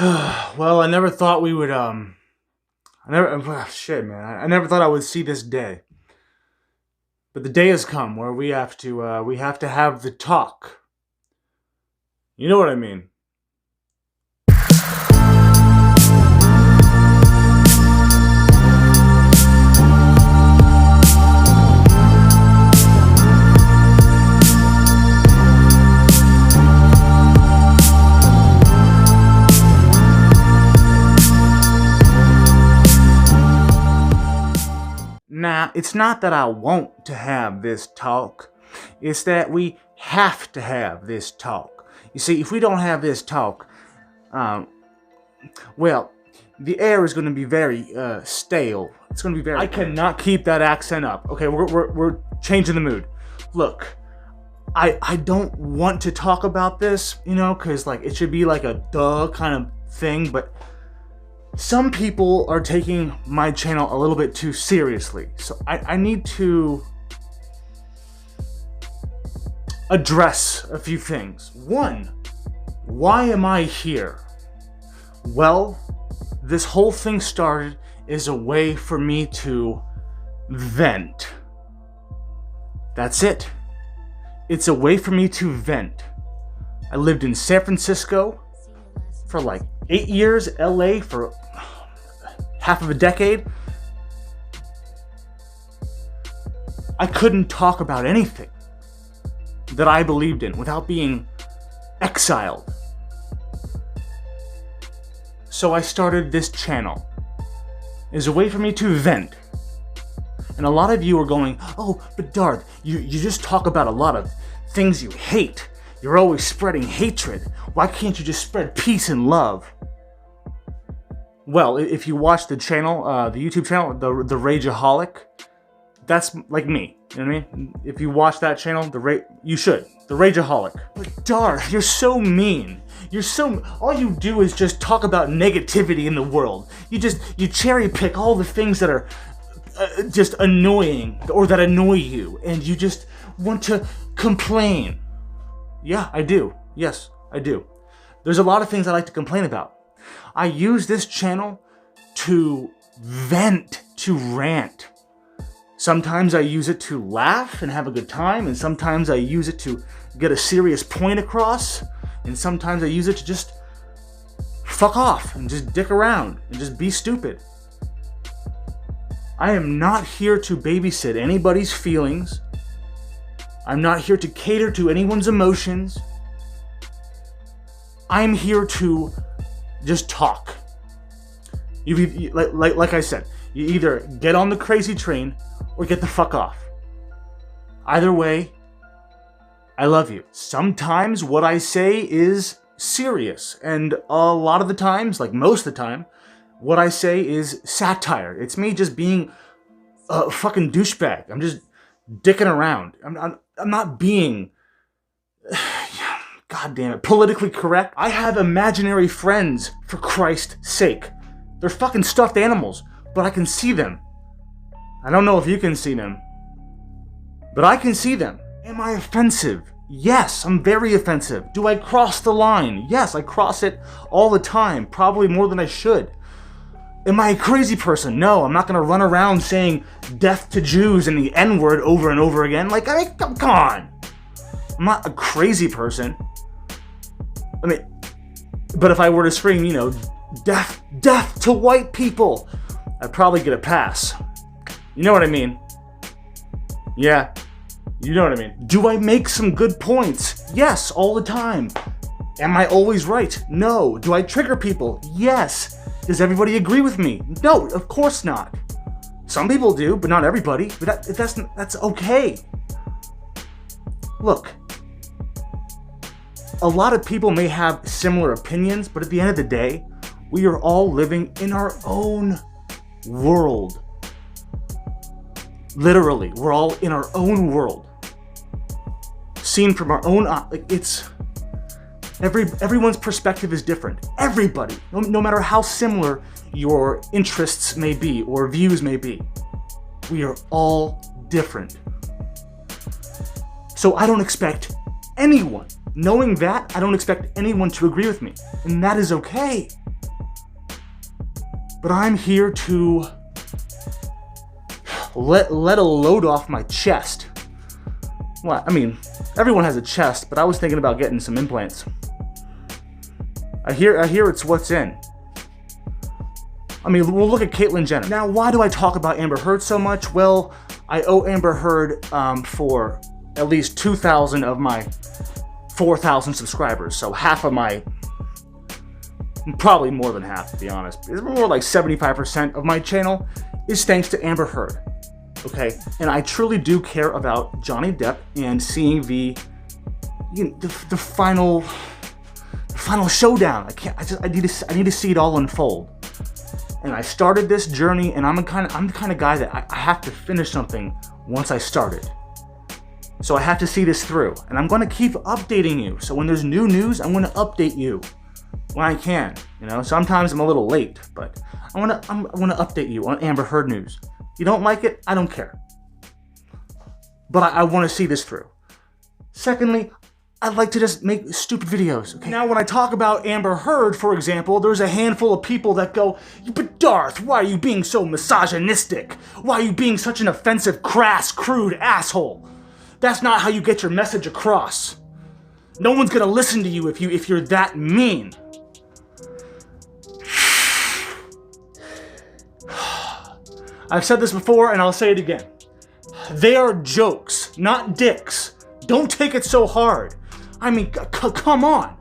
Well, I never thought we would, shit, man. I never thought I would see this day. But the day has come where we have to have the talk. You know what I mean? Nah, it's not that I want to have this talk. It's that we have to have this talk. You see, if we don't have this talk, um, well, the air is going to be very stale. It's going to be very. I cannot keep that accent up. Okay, we're changing the mood. Look, I don't want to talk about this, because like it should be like a duh kind of thing, but some people are taking my channel a little bit too seriously. So I need to address a few things. One, why am I here? Well, this whole thing started as a way for me to vent. That's it. It's a way for me to vent. I lived in San Francisco for like 8 years, LA for half of a decade. I couldn't talk about anything that I believed in without being exiled. So I started this channel as a way for me to vent. And a lot of you are going, oh, but Darth, you just talk about a lot of things you hate. You're always spreading hatred. Why can't you just spread peace and love? Well, if you watch the channel, the YouTube channel, the Rageaholic, that's like me. You know what I mean? If you watch that channel, you should. The Rageaholic. But Darth, you're so mean. All you do is just talk about negativity in the world. You cherry pick all the things that are just annoying or that annoy you, and you just want to complain. Yeah, I do. Yes, I do. There's a lot of things I like to complain about. I use this channel to vent, to rant. Sometimes I use it to laugh and have a good time, and sometimes I use it to get a serious point across, and sometimes I use it to just fuck off and just dick around and just be stupid. I am not here to babysit anybody's feelings. I'm not here to cater to anyone's emotions. I'm here to just talk. Like I said, you either get on the crazy train or get the fuck off. Either way, I love you. Sometimes what I say is serious, and a lot of the times, like most of the time, what I say is satire. It's me just being a fucking douchebag. I'm just dicking around. I'm not being, god damn it, politically correct. I have imaginary friends, for Christ's sake. They're fucking stuffed animals, but I can see them. I don't know if you can see them, but I can see them. Am I offensive? Yes, I'm very offensive. Do I cross the line? Yes, I cross it all the time, probably more than I should. Am I a crazy person? No, I'm not gonna run around saying death to Jews and the N-word over and over again. Like, I mean, come on. I'm not a crazy person. I mean, but if I were to scream, death to white people, I'd probably get a pass. You know what I mean? Yeah, you know what I mean. Do I make some good points? Yes, all the time. Am I always right? No. Do I trigger people? Yes. Does everybody agree with me? No, of course not. Some people do, but not everybody. But that's okay. Look, a lot of people may have similar opinions, but at the end of the day, we are all living in our own world. Literally, we're all in our own world. Seen from our own eye, everyone's perspective is different. Everybody, no matter how similar your interests may be or views may be, we are all different. So I don't expect anyone, knowing that, I don't expect anyone to agree with me. And that is okay. but I'm here to let a load off my chest. Well, I mean, everyone has a chest, but I was thinking about getting some implants. I hear it's what's in. I mean, we'll look at Caitlyn Jenner. Now, why do I talk about Amber Heard so much? Well, I owe Amber Heard for at least 2,000 of my 4,000 subscribers. So half of my, probably more than half, to be honest. It's more like 75% of my channel is thanks to Amber Heard. Okay, and I truly do care about Johnny Depp and seeing the final showdown. I need to see it all unfold. And I started this journey, and I'm the kind of guy that I have to finish something once I start it. So I have to see this through, and I'm going to keep updating you. So when there's new news, I'm going to update you when I can. You know, sometimes I'm a little late, but I'm going to update you on Amber Heard news. You don't like it? I don't care. But I want to see this through. Secondly, I'd like to just make stupid videos, okay? Now, when I talk about Amber Heard, for example, there's a handful of people that go, but Darth, why are you being so misogynistic? Why are you being such an offensive, crass, crude asshole? That's not how you get your message across. No one's gonna listen to you if you're that mean. I've said this before, and I'll say it again. They are jokes, not dicks. Don't take it so hard. I mean, come on.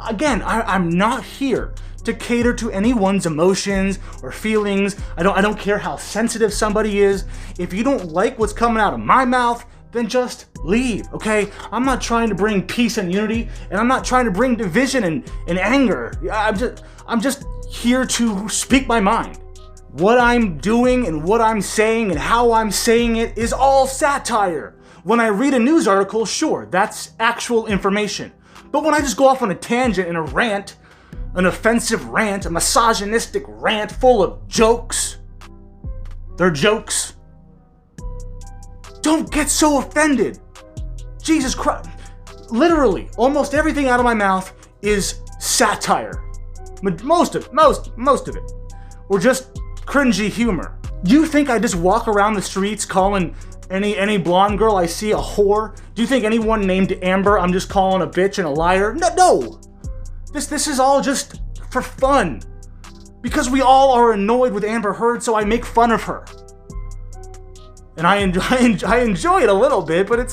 Again, I'm not here to cater to anyone's emotions or feelings. I don't care how sensitive somebody is. If you don't like what's coming out of my mouth, then just leave, okay? I'm not trying to bring peace and unity, and I'm not trying to bring division and anger. I'm just here to speak my mind. What I'm doing and what I'm saying and how I'm saying it is all satire. When I read a news article, sure, that's actual information. But when I just go off on a tangent and a rant, an offensive rant, a misogynistic rant full of jokes, they're jokes. Don't get so offended. Jesus Christ. Literally, almost everything out of my mouth is satire. Most of it. Or just cringy humor. You think I just walk around the streets calling any blonde girl I see a whore? Do you think anyone named Amber I'm just calling a bitch and a liar? No. This is all just for fun. Because we all are annoyed with Amber Heard, so I make fun of her. And I enjoy it a little bit, but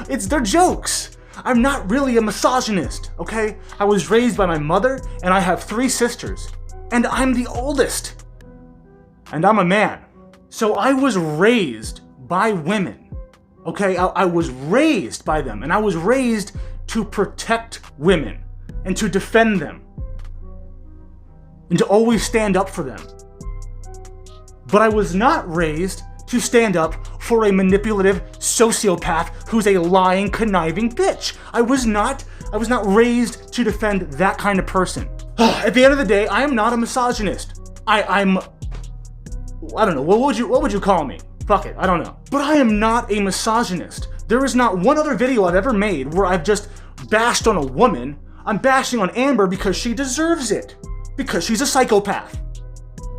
they're jokes. I'm not really a misogynist, okay? I was raised by my mother, and I have 3 sisters. And I'm the oldest. And I'm a man. So I was raised by women, okay? I was raised by them, and I was raised to protect women and to defend them and to always stand up for them. But I was not raised to stand up for a manipulative sociopath who's a lying, conniving bitch. I was not raised to defend that kind of person. At the end of the day, I am not a misogynist. I don't know, what would you call me? Fuck it, I don't know. But I am not a misogynist. There is not one other video I've ever made where I've just bashed on a woman. I'm bashing on Amber because she deserves it. Because she's a psychopath.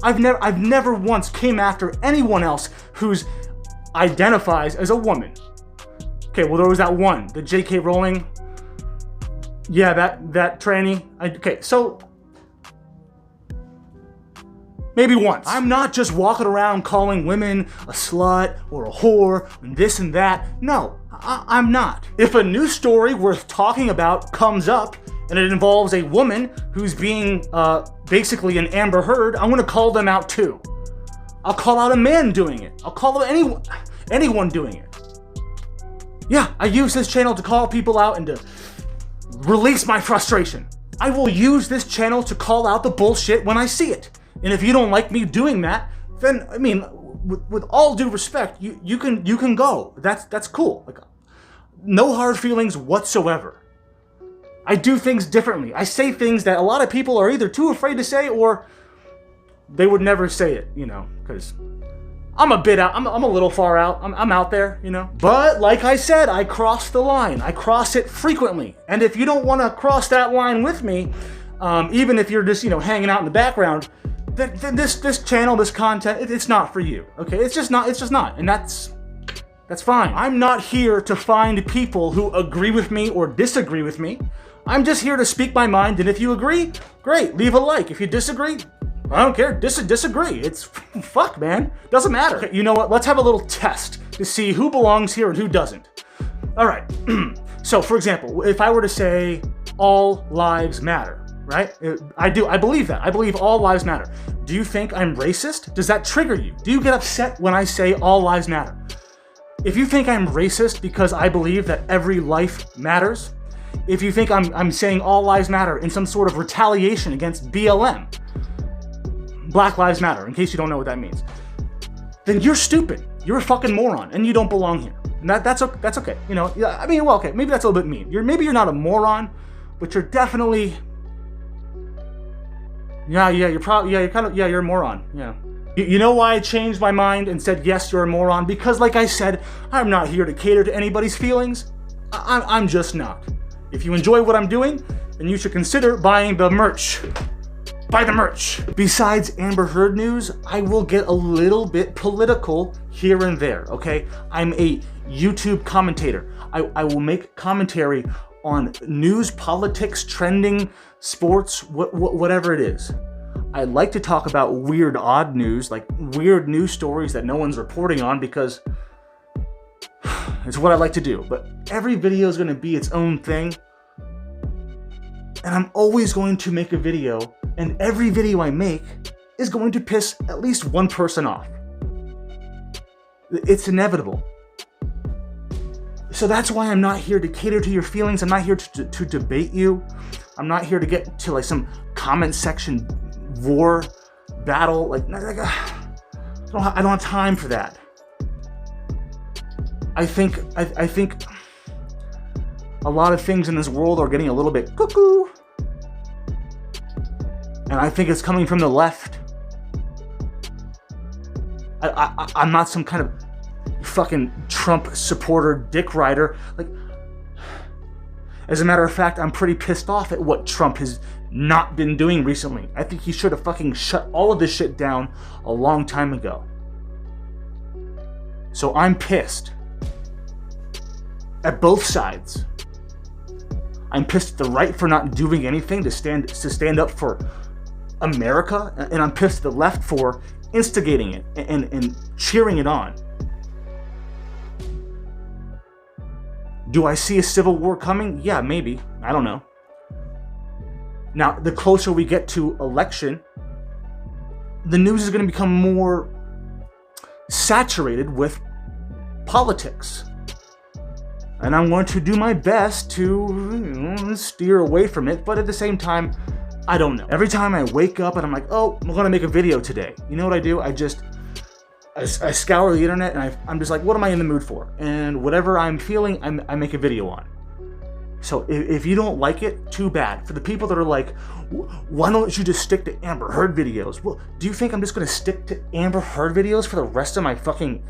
I've never once came after anyone else who's identifies as a woman. Okay, well there was that one, the J.K. Rowling. Yeah, that tranny. Okay, so maybe once. I'm not just walking around calling women a slut or a whore and this and that. No, I'm not. If a news story worth talking about comes up and it involves a woman who's being basically an Amber Heard, I'm gonna call them out too. I'll call out a man doing it. I'll call out anyone doing it. Yeah, I use this channel to call people out and to release my frustration. I will use this channel to call out the bullshit when I see it. And if you don't like me doing that, then I mean, with all due respect, you can go. That's cool. Like, no hard feelings whatsoever. I do things differently. I say things that a lot of people are either too afraid to say or they would never say it, you know, because I'm a bit out. I'm a little far out. I'm out there, you know. But like I said, I cross the line. I cross it frequently. And if you don't want to cross that line with me, even if you're just, you know, hanging out in the background, this channel, this content, it's not for you, okay? It's just not, and that's fine. I'm not here to find people who agree with me or disagree with me. I'm just here to speak my mind, and if you agree, great, leave a like. If you disagree, I don't care, disagree. It's, fuck, man, doesn't matter. Okay, you know what, let's have a little test to see who belongs here and who doesn't. All right, so for example, if I were to say all lives matter, right? I believe that. I believe all lives matter. Do you think I'm racist? Does that trigger you? Do you get upset when I say all lives matter? If you think I'm racist because I believe that every life matters, if you think I'm saying all lives matter in some sort of retaliation against BLM, Black Lives Matter, in case you don't know what that means, then you're stupid. You're a fucking moron, and you don't belong here. And that's okay. You know, I mean, well, okay, maybe that's a little bit mean. Maybe you're not a moron, but you're definitely, you're a moron. Yeah. You know why I changed my mind and said, yes, you're a moron? Because like I said, I'm not here to cater to anybody's feelings. I'm just not. If you enjoy what I'm doing, then you should consider buying the merch. Buy the merch. Besides Amber Heard news, I will get a little bit political here and there, okay? I'm a YouTube commentator. I will make commentary on news, politics, trending, sports, whatever it is. I like to talk about weird, odd news, like weird news stories that no one's reporting on, because it's what I like to do. But every video is going to be its own thing. And I'm always going to make a video, and every video I make is going to piss at least one person off. It's inevitable. So that's why I'm not here to cater to your feelings. I'm not here to debate you. I'm not here to get to like some comment section war battle. I don't have time for that. I think a lot of things in this world are getting a little bit cuckoo. And I think it's coming from the left. I'm not some kind of fucking Trump supporter, dick rider. Like, as a matter of fact, I'm pretty pissed off at what Trump has not been doing recently. I think he should have fucking shut all of this shit down a long time ago. So I'm pissed at both sides. I'm pissed at the right for not doing anything to stand up for America, and I'm pissed at the left for instigating it and cheering it on. Do I see a civil war coming? Yeah, maybe. I don't know. Now, the closer we get to election, the news is going to become more saturated with politics. And I'm going to do my best to steer away from it, but at the same time, I don't know. Every time I wake up and I'm like, oh, I'm gonna make a video today. You know what I do? I scour the internet and I'm just like, what am I in the mood for? And whatever I'm feeling, I make a video on. So if you don't like it, too bad. For the people that are like, why don't you just stick to Amber Heard videos? Well, do you think I'm just gonna stick to Amber Heard videos for the rest of my fucking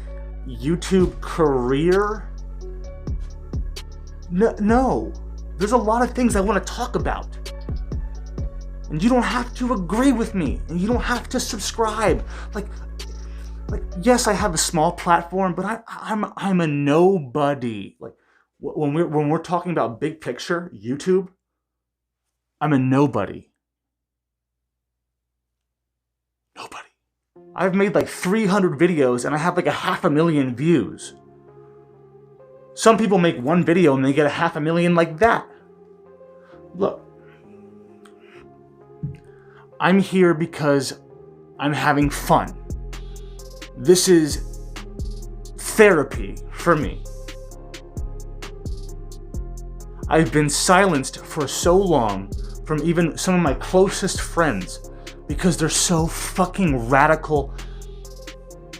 YouTube career? No. There's a lot of things I want to talk about. And you don't have to agree with me, and you don't have to subscribe. Like yes, I have a small platform, but I'm a nobody. Like when we're talking about big picture YouTube, I'm a nobody. Nobody. I've made like 300 videos and I have like 500,000 views. Some people make one video and they get 500,000 like that. Look, I'm here because I'm having fun. This is therapy for me. I've been silenced for so long from even some of my closest friends because they're so fucking radical,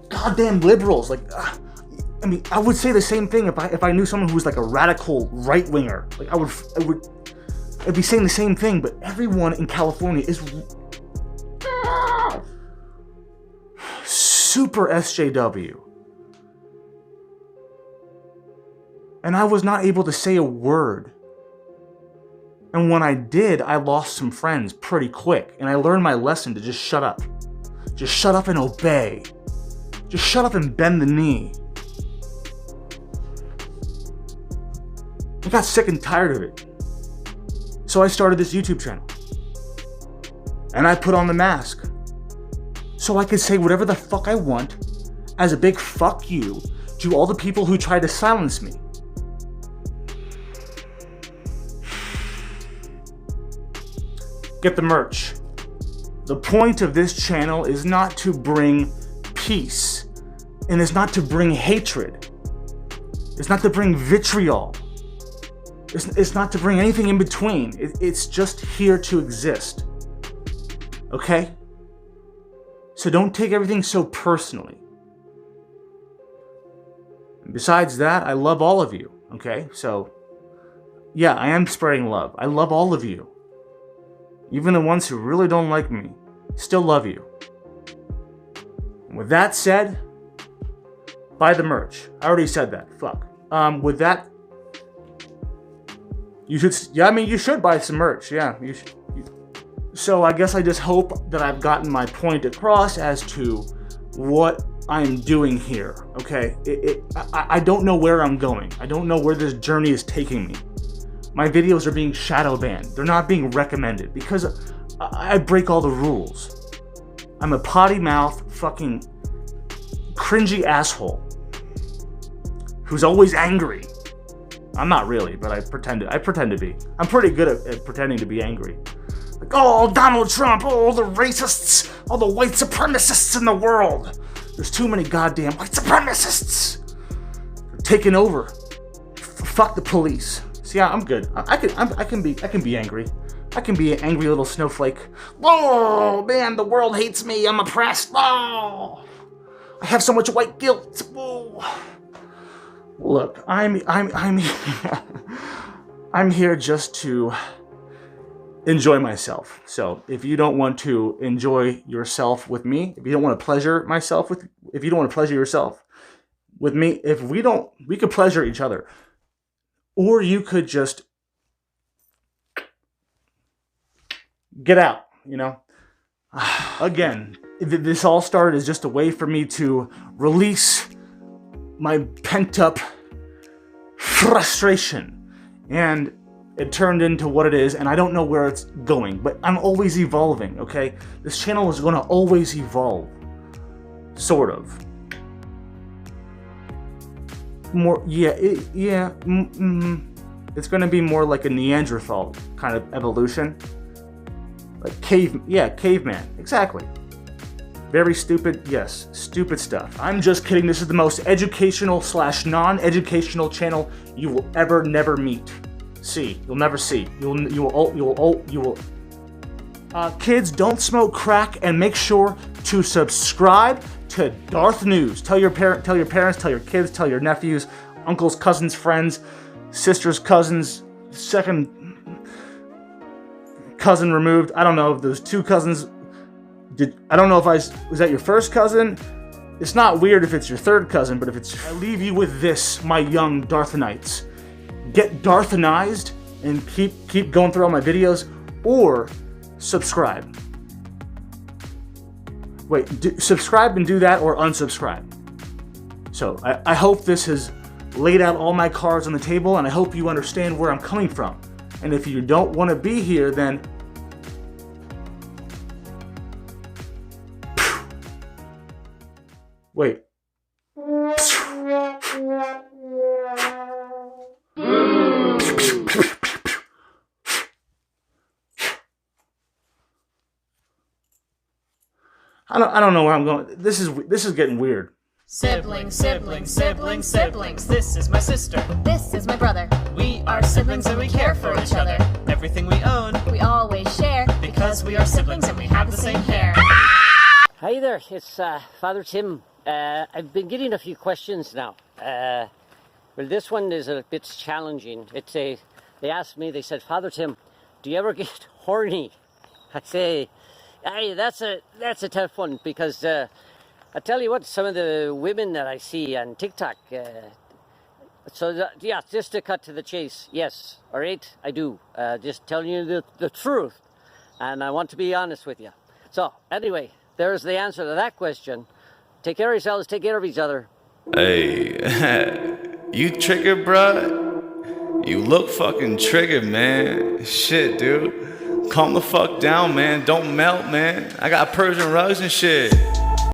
goddamn liberals. Like, I mean, I would say the same thing if I knew someone who was like a radical right-winger. Like, I'd be saying the same thing, but everyone in California is super SJW. And I was not able to say a word. And when I did, I lost some friends pretty quick, and I learned my lesson to just shut up. Just shut up and obey. Just shut up and bend the knee. I got sick and tired of it. So I started this YouTube channel. And I put on the mask. So I could say whatever the fuck I want as a big fuck you to all the people who tried to silence me. Get the merch. The point of this channel is not to bring peace, and it's not to bring hatred. It's not to bring vitriol. It's not to bring anything in between. It's just here to exist. Okay? So don't take everything so personally. And besides that, I love all of you. Okay? So, yeah, I am spreading love. I love all of you. Even the ones who really don't like me. Still love you. And with that said, buy the merch. I already said that. Fuck. With that, you should. Yeah, I mean, you should buy some merch. Yeah, you should. So I guess I just hope that I've gotten my point across as to what I'm doing here. Okay, I don't know where I'm going. I don't know where this journey is taking me. My videos are being shadow banned. They're not being recommended because I break all the rules. I'm a potty mouth, fucking cringy asshole who's always angry. I'm not really, but I pretend to be. I'm pretty good at pretending to be angry. Like, oh, Donald Trump, oh, all the racists, all the white supremacists in the world. There's too many goddamn white supremacists. They're taking over. Fuck the police. See, yeah, I'm good. I can be angry. I can be an angry little snowflake. Oh man, the world hates me. I'm oppressed. Oh, I have so much white guilt. Oh. Look, I'm I'm here just to enjoy myself. So if you don't want to enjoy yourself with me, if you don't want to pleasure myself with, if you don't want to pleasure yourself with me, we could pleasure each other. Or you could just get out, you know? Again, this all started as just a way for me to release my pent-up frustration. And it turned into what it is, and I don't know where it's going, but I'm always evolving, okay? This channel is going to always evolve. Sort of. More, it's going to be more like a Neanderthal kind of evolution. Like caveman, exactly. Very stupid, yes, stupid stuff. I'm just kidding. This is the most educational / non-educational channel you will ever never meet. You'll never see. You will. Kids, don't smoke crack, and make sure to subscribe to DarthNews. Tell your parents, tell your kids, tell your nephews, uncles, cousins, friends, sisters, cousins, second cousin removed. I don't know if those two cousins. I don't know if was that your first cousin? It's not weird if it's your third cousin, but if it's, I leave you with this, my young Darthanites. Get Darthanized and keep going through all my videos, or subscribe. Wait, subscribe and do that, or unsubscribe. So I hope this has laid out all my cards on the table, and I hope you understand where I'm coming from. And if you don't want to be here, then wait. I don't know where I'm going. This is getting weird. Siblings, siblings, siblings, siblings. This is my sister. This is my brother. We are siblings and we care for each other. Everything we own, we always share. Because we are siblings and we have the same hair. Hi there, it's Father Tim. I've been getting a few questions now. Well, this one is a bit challenging. They asked me, they said, Father Tim, do you ever get horny? I say, hey, that's a tough one, because I tell you what, some of the women that I see on TikTok, yeah, just to cut to the chase, yes, all right, I do. Just telling you the truth, and I want to be honest with you. So, anyway, there's the answer to that question. Take care of yourselves, take care of each other. Hey, you triggered, bruh? You look fucking triggered, man. Shit, dude. Calm the fuck down, man. Don't melt, man. I got Persian rugs and shit.